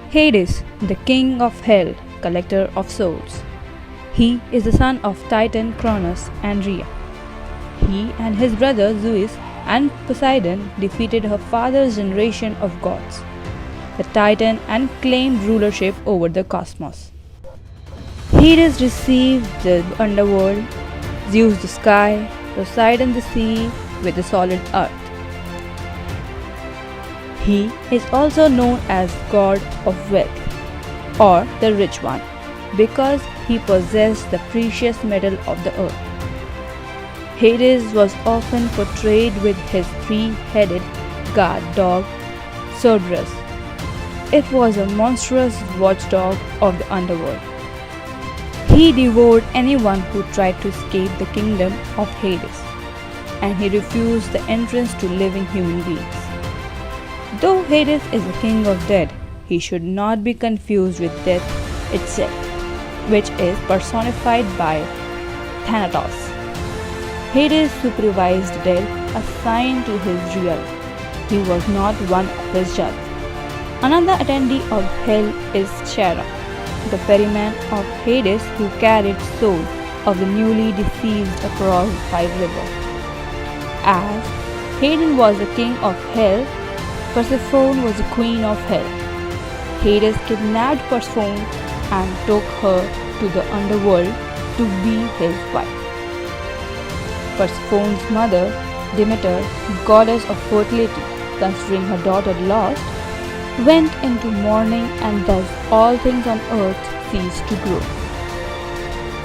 Hades, the king of hell, collector of souls. He is the son of Titan Cronus and Rhea. He and his brother Zeus and Poseidon defeated her father's generation of gods, the Titan, and claimed rulership over the cosmos. Hades received the underworld, Zeus the sky, Poseidon the sea with the solid earth. He is also known as God of Wealth or the Rich One because he possessed the precious metal of the earth. Hades was often portrayed with his three-headed guard dog Cerberus. It was a monstrous watchdog of the underworld. He devoured anyone who tried to escape the kingdom of Hades, and he refused the entrance to living human beings. Though Hades is the king of dead, he should not be confused with death itself, which is personified by Thanatos. Hades supervised the dead assigned to his realm. He was not one of his judges. Another attendee of hell is Charon, the ferryman of Hades who carried soul of the newly deceased across the five rivers. As Hades was the king of hell, Persephone was the queen of hell. Hades kidnapped Persephone and took her to the underworld to be his wife. Persephone's mother, Demeter, goddess of fertility, considering her daughter lost, went into mourning, and thus all things on earth ceased to grow.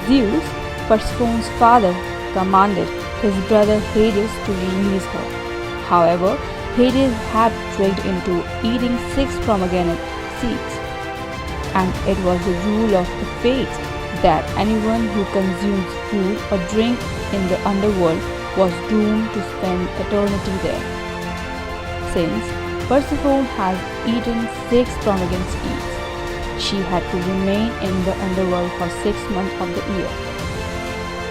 Zeus, Persephone's father, commanded his brother Hades to release her. However, Hades had tricked into eating 6 pomegranate seeds, and it was the rule of the fates that anyone who consumes food or drink in the underworld was doomed to spend eternity there. Since Persephone had eaten 6 pomegranate seeds, she had to remain in the underworld for 6 months of the year.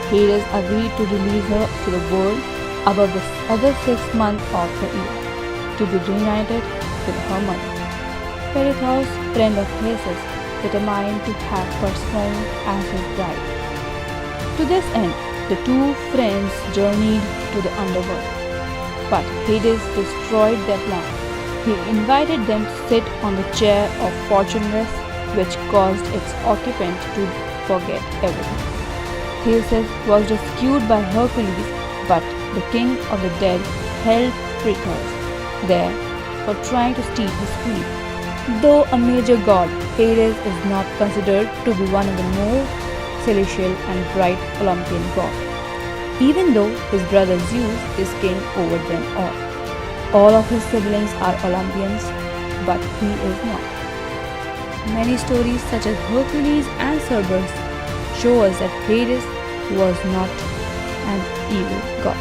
Hades agreed to release her to the world above the other 6 months of the year, to be reunited with her mother. Perithous, friend of Theseus, determined to have Persephone as his bride. To this end, the two friends journeyed to the underworld, but Hades destroyed their plan. He invited them to sit on the chair of fortuneless, which caused its occupant to forget everything. Theseus was rescued by Hercules, but the king of the dead held Perithous there for trying to steal his queen. Though a major god, Hades is not considered to be one of the more celestial and bright Olympian gods, even though his brother Zeus is king over them all. All of his siblings are Olympians, but he is not. Many stories such as Hercules and Cerberus show us that Hades was not an evil god.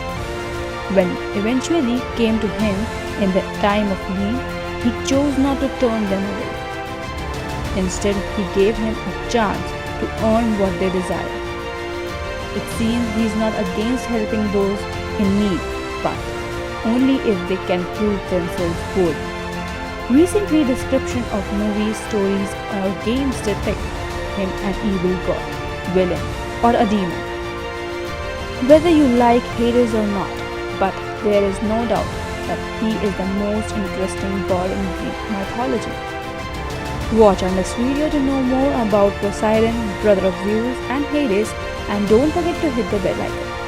When eventually came to him in the time of need, he chose not to turn them away. Instead, he gave him a chance to earn what they desired. It seems he is not against helping those in need, but only if they can prove themselves worthy. Recently, description of movies, stories, or games depict him an evil god, villain, or a demon. Whether you like Hades or not, but there is no doubt that he is the most interesting god in Greek mythology. Watch our next video to know more about Poseidon, brother of Zeus and Hades, and don't forget to hit the bell icon.